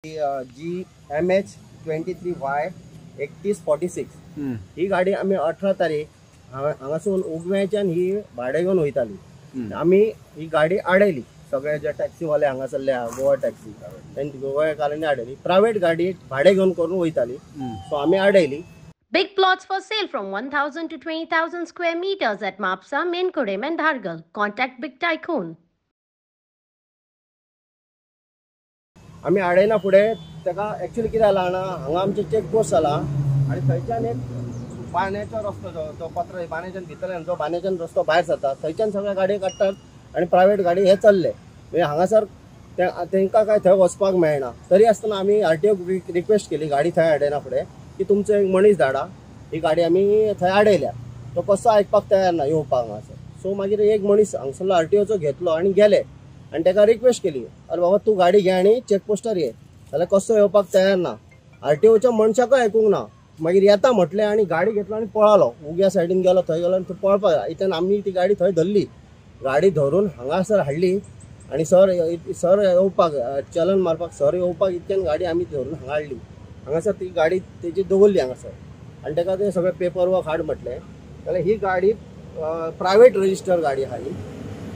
GMH23Y 3146 ही गाडी आम्ही 18 तारीख हांगासून उगव्याच्यान ही भाडे घेवन वयताली। आम्ही ही गाडी आडयली, सगळे जे टॅक्सीवाले हांगासरले गोवा टॅक्सी त्यांनी गोव्याकारांनी आडयली। प्रायव्हेट गाडी भाडे घेवन करून वयताली, सो आम्ही आडयली। Big plots for sale from 1,000 to 20,000 square meters at Mapsa, Menkodem and Dhargal. Contact Big Tycoon. आम्ही आडयना फुडें ताका एक्चुअली कितें जाला ना, हांगा आमचे चेक पोस्ट जाला आणि थंयच्यान एक बांद्याचो रस्तो जो पत्र बांद्याच्यान भितरल्यान जो बांद्याच्यान रस्तो भायर जाता थंयच्यान सगळे गाडी काडटात आणि प्रायव्हेट गाडी हे चल्ले। म्हणजे हांगासर तांकां काय थंय वचपाक मेळना। तरी आसतना आमी आरटीओ रिक्वेस्ट केली गाडी थंय आडयना फुडें की तुमचो एक मनीस धाडा, ही गाडी आमी थंय आडयल्या। तो कसो आयकपाक तयार ना येवपाक हांगासर। सो मागीर एक मनीस हांगसरलो आरटीओचो घेतलो आणि गेले आणि ताका रिक्वेस्ट केली, अरे बाबा तू गाडी घे आणि चेक पोस्टार ये। जाल्यार कसो येवपाक तयार ना, आरटीओच्या मनशाकय आयकूंक ना। मागीर येता म्हटलें आणि गाडी घेतलो आणि पळालो, उग्या सायडीन गेलो, थंय गेलो आणि पळपाक इतल्यान आमी ती गाडी थंय धरली। गाडी धरून हांगासर हाडली आणि सर येवपाक चलन मारपाक सर येवपाक इतल्यान गाडी आमी धरून हांगा हाडली। हांगासर ती गाडी तेजी दवरली हांगासर आणि ताका ते सगळे पेपर वर्क हाड म्हटलें। जाल्यार ही गाडी प्रायव्हेट रजिस्टर गाडी आहा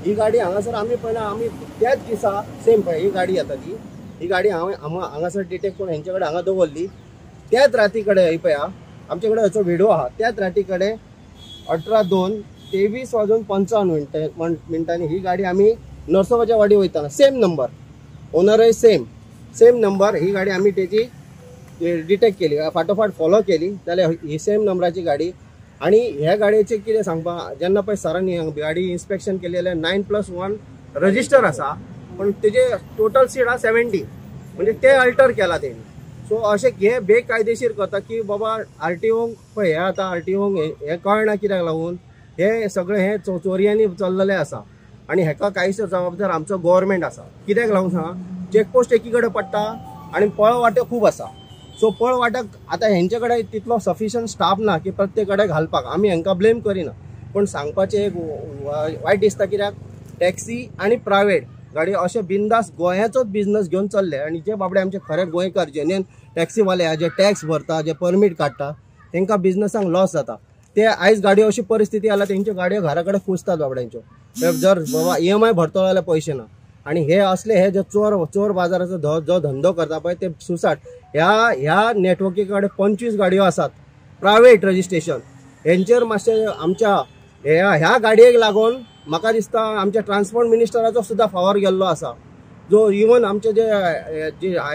ही गाडी हांगासर आमी पळयना, आमी त्याच दिसा सेम पळय ही गाडी येता ही गाडी हांगासर डिटेक्ट करून हेंचे कडेन हांगा दवरली। त्याच राती कडेन ही पळया आमचे कडेन हाचो व्हिडिओ आहा, त्याच राती कडेन 18:23:55 ही गाडी आमी नरसोबाच्या वाडी वयताना सेम नंबर, ओनरय सेम नंबर, ही गाडी आमी तेजी डिटेक्ट केली, फाटोफाट फॉलो केली। जाल्यार ही सेम नंबराची गाडी आणि ह्या गाडयेचे कितें सांगपा, जेन्ना पळय सरांनी गाडी इन्स्पेक्शन केली जाल्यार 9+1 रजिस्टर आसा, पण तेजे टोटल सीट आहा 70, म्हणजे ते अल्टर केला तेणी। सो अशें हे बेकायदेशीर करता की बाबा आरटीओ पळय हे आतां आरटीओक हे कळना कित्याक लागून हे सगळे हे चोरयांनी चल्लेले आसा आणि हेका कांयसो जबाबदार आमचो गव्हर्नमेंट आसा। कित्याक लागून सांगा, चेकपोस्ट एकी कडेन पडटा आणि पळ वाटे खूब आसा। सो पळ वाट्याक आतां हेंचे कडेन तितलो सफिशियंट स्टाफ ना की प्रत्येक कडेन घालपाक, आमी हेंकां ब्लेम करिना, पण सांगपाचें एक वायट दिसता कित्याक टॅक्सी आणि प्रायव्हेट गाडी अशे बिंदास गोंयाचोच बिझनस घेवन चल्ले आणि जे बाबडे आमचे खरे गोंयकार जेन्युइन टॅक्सीवाले जे टॅक्स भरता, जे परमीट काडटा, तांकां बिझनसांक लॉस जाता। ते आयज गाडयो अशी परिस्थिती आला तेंच्यो गाडयो घरा कडेन कुसतात बाबड्यांच्यो। जर बाबा EMI भरतलो जाल्यार पयशे ना आणि हे असले हे जे चोर बाजाराचो जो धंदो करता पळय ते सुसाट ह्या नेटवर्की कडेन 25 गाडयो आसात प्रायव्हेट रजिस्ट्रेशन। हेंचेर मातशें आमच्या ह्या गाडयेक लागून म्हाका दिसता आमच्या ट्रान्सपोर्ट मिनिस्टराचो सुद्धा फावर गेल्लो आसा, जो इवन आमचे जे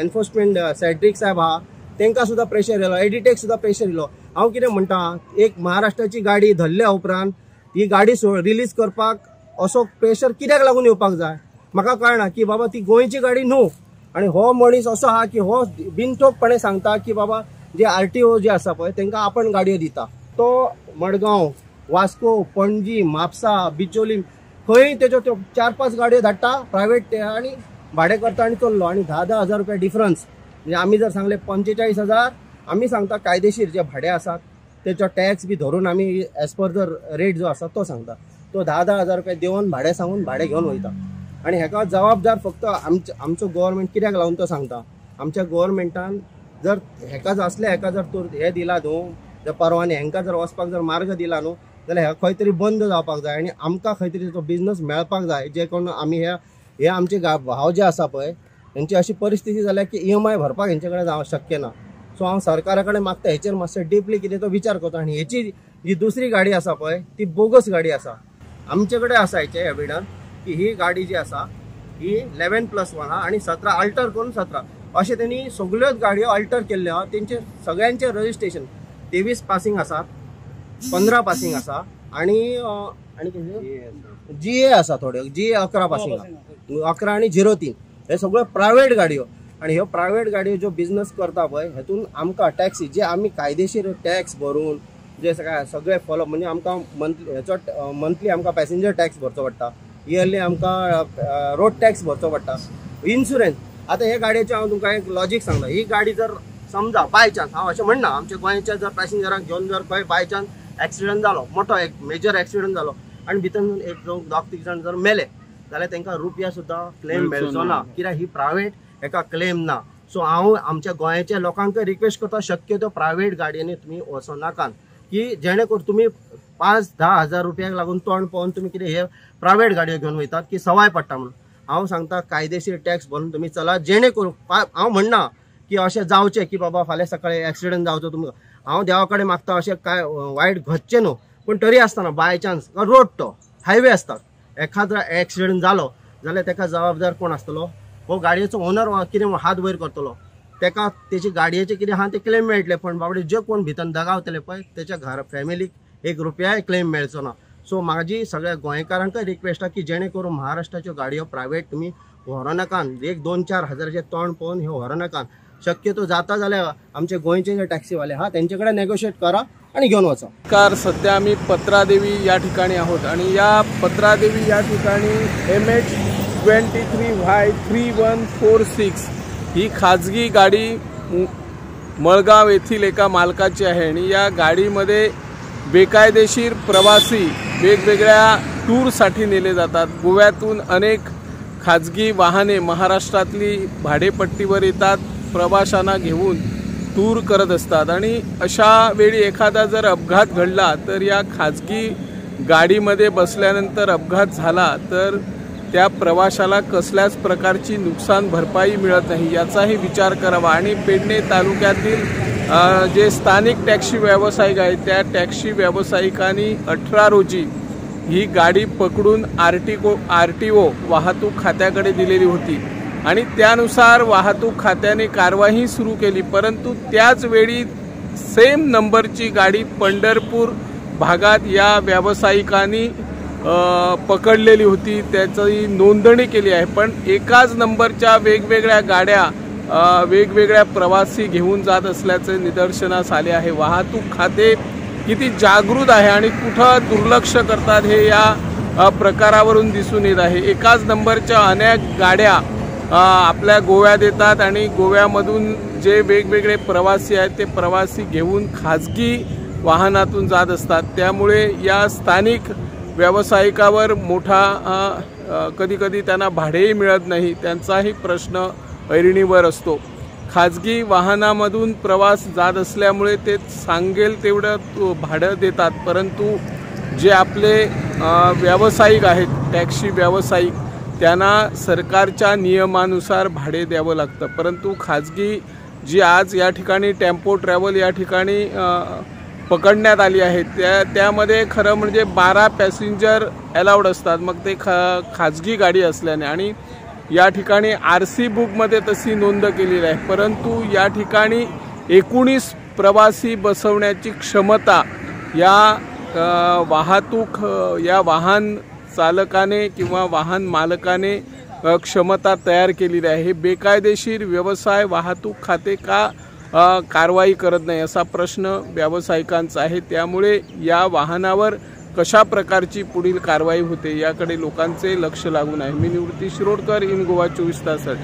एन्फोर्समेंट सेड्रिक साहेब आहा तांकां सुद्धा प्रेशर येयलो, एडिटेक सुद्धा प्रेशर येयलो। हांव कितें म्हणटा, एक महाराष्ट्राची गाडी धरल्या उपरांत ही गाडी रिलीज करपाक असो प्रेशर कित्याक लागून येवपाक जाय म्हाका कळना की बाबा ती गोंयची गाडी न्हू। आणि हो मनीस असो आहा की हो बिनठोकपणे सांगता की बाबा जे आरटीओ जे आसा पळय तांकां आपण गाडयो दिता। तो मडगांव, वास्को, पणजी, म्हापसा, बिचोली खंय तेज्यो 4-5 गाडयो धाडटा प्रायव्हेट आणि भाडे करता आणि चल्लो आणि 10-10 हजार रुपया डिफरन्स। म्हणजे आमी जर सांगले 45,000 आमी सांगता कायदेशीर जे भाडे आसात तेचो टॅक्स बी धरून आमी एज पर द रेट जो आसा तो सांगता, तो 10-10 हजार रुपया देवन भाडे सांगून भाडे घेवन वयता। आणि हेका जबाबदार फक्त आमचो गव्हर्नमेंट कित्याक लागून तो सांगता, आमच्या गव्हर्नमेंटान जर हेका जर हे दिला न्हू, जर परवाने हेंकां जर वचपाक जर मार्ग दिला न्हू जाल्यार हे खंय तरी बंद जावपाक जाय आणि आमकां खंय तरी तो बिझनस मेळपाक जाय, जे कोण आमी हे आमचे भाव जे आसा पळय हेंची अशी परिस्थिती जाल्या की EMI भरपाक हेंचे कडेन जावं शक्य ना। सो हांव सरकारा कडेन मागता हेचेर मातशें डीपली कितें तो विचार करता। आणि हेची जी दुसरी गाडी आसा पळय ती बोगस गाडी आसा, आमचे कडेन आसा हेचे एविडन्स की ही गाडी जी आसा ही 11+1 आहा आणि 17 अल्टर करून 17 अशें त्यांनी सगळ्योच गाडयो अल्टर केल्ल्यो आहा। तेंचे सगळ्यांचे रजिस्ट्रेशन 23 पासिंग आसा, 15 पासिंग आसा आणि GA आसा, थोड्यो GA 11 पासिंग आहा, 11 आणि 03 हे सगळ्यो प्रायव्हेट गाडयो। आणि ह्यो प्रायव्हेट गाडयो ज्यो बिझनस करता पळय हेतून आमकां टॅक्सी जे आमी कायदेशीर टॅक्स भरून जे सगळे फॉलो, म्हणजे आमकां मंथली आमकां पॅसेंजर टॅक्स भरचो पडटा, इयरली आमकां रोड टॅक्स भरचो पडटा, इन्शुरन्स। आता हे गाडयेचें हांव तुमकां एक लॉजीक सांगता, ही गाडी जर समजा बाय चान्स, हांव अशें म्हणना आमच्या गोंयच्या जर पॅसेंजरांक घेवन जर खंय बाय चान्स एक्सिडेंट जालो, मोठो एक मेजर एक्सिडेंट जालो आणि भितन एक 2-3 जाण जर मेले जाल्यार तांकां रुपया सुद्धा क्लेम मेळचो ना, कित्याक ही प्रायव्हेट हेका क्लेम ना। सो हांव आमच्या गोंयच्या लोकांक रिक्वेस्ट करता शक्यतो प्रायव्हेट गाडयांनी तुम्ही वचो नाकात की जेणे करून तुम्ही 5-10 हजार रुपयाक लागून तोंड पळोवन तुम्ही कितें हे प्रायव्हेट गाडयो घेवन वयतात की सवाय पडटा म्हणून हांव सांगता कायदेशीर टॅक्स भरून तुम्ही चला जेणे करून हांव म्हणना की अशें जावचें की बाबा फाल्यां सकाळी एक्सिडेंट जावचो तुमकां हांव देवा कडेन मागता अशें काय वायट घडचें न्हू पण तरी आसतना बाय चान्स रोड तो हायवे आसतात एखादो एक्सिडेंट जालो जाल्यार तेका जबाबदार कोण आसतलो हो गाडयेचो ओनर कितें हात वयर करतलो तेका तेची गाडयेचे कितें आहा ते क्लेम मेळटले पण बाबडे जे कोण भितर दगावतले पळय तेच्या घर फॅमिलीक 1 रुपयाय क्लेम मेळचो ना सो म्हाजी सगळ्या गोंयकारांक रिक्वेस्ट आहा की जेणे करून महाराष्ट्राच्यो गाडयो प्रायव्हेट तुमी व्हरो नाकात 1-2-4 हजाराचें तोंड पळोवन ह्यो व्हरो नाकात शक्यतो जाता जाल्यार आमचे गोंयचे जे टॅक्सीवाले हा त्यांचे कडेन नेगोशिएट करा आणि घेऊन वचा। कार सध्या आम्ही पत्रादेवी या ठिकाणी आहोत आणि या पत्रादेवी या ठिकाणी MH23Y3146 ही खाजगी गाडी मळगाव येथील एका मालकाची आहे आणि या गाडीमध्ये बेकायदेशीर प्रवासी वेगवेगळ्या टूरसाठी नेले जातात। गोव्यातून अनेक खाजगी वाहने महाराष्ट्रातली भाडेपट्टीवर येतात, प्रवाशांना घेऊन टूर करत असतात आणि अशा वेळी एखादा जर अपघात घडला तर या खाजगी गाडीमध्ये बसल्यानंतर अपघात झाला तर त्या प्रवाशाला कसल्याच प्रकारची नुकसान भरपाई मिळत नाही याचाही विचार करावा आणि पेडणे तालुक्यातील जे स्थानिक टॅक्सी व्यावसायिक आहेत त्या टॅक्सी व्यावसायिकांनी 18 रोजी ही गाडी पकडून RTO वाहतूक खात्याकडे दिलेली होती आणि त्यानुसार वाहतूक खात्याने कारवाई सुरू केली परंतु त्याच वेळी सेम नंबरची गाडी पंढरपूर भागात या व्यावसायिकांनी पकडलेली होती, त्याची नोंदणी केली आहे पण एकाच नंबरच्या वेगवेगळ्या गाड्या वेगवेगळ्या प्रवासी घेऊन जात असल्याचे निदर्शनास आले आहे। वाहतूक खाते किती जागृत आहे आणि कुठं दुर्लक्ष करतात हे या प्रकारावरून दिसून येत आहे। एकाच नंबरच्या अनेक गाड्या आपल्या गोव्यात येतात आणि गोव्यामधून जे वेगवेगळे प्रवासी आहेत ते प्रवासी घेऊन खाजगी वाहनातून जात असतात त्यामुळे या स्थानिक व्यावसायिकावर मोठा कधी त्यांना भाडेही मिळत नाही, त्यांचाही प्रश्न ऐरणीवर असतो। खाजगी वाहनामधून प्रवास जात असल्यामुळे ते सांगेल तेवढं भाडं देतात परंतु जे आपले व्यावसायिक आहेत टॅक्सी व्यावसायिक त्यांना सरकारच्या नियमानुसार भाडे द्यावं लागतं परंतु खाजगी जी आज या ठिकाणी टेम्पो ट्रॅव्हल या ठिकाणी पकडण्यात आली आहे त्यामध्ये खरं म्हणजे 12 पॅसेंजर अलाउड असतात मग ते खाजगी गाडी असल्याने आणि या ठिकाणी RC बुकमध्ये तशी नोंद केलेली आहे परंतु या ठिकाणी 19 प्रवासी बसवण्याची क्षमता या वाहन चालकाने किंवा वाहन मालकाने क्षमता तयार केलेली आहे। हे बेकायदेशीर व्यवसाय वाहतूक खाते का कारवाई करत नाही असा प्रश्न व्यावसायिकांचा आहे त्यामुळे या वाहनावर कशा प्रकारची पुढील कारवाई होते याकडे लोकांचे लक्ष लागून आहे। मी निवृत्ती शिरोडकर इन गोवा 24 ताससाठी।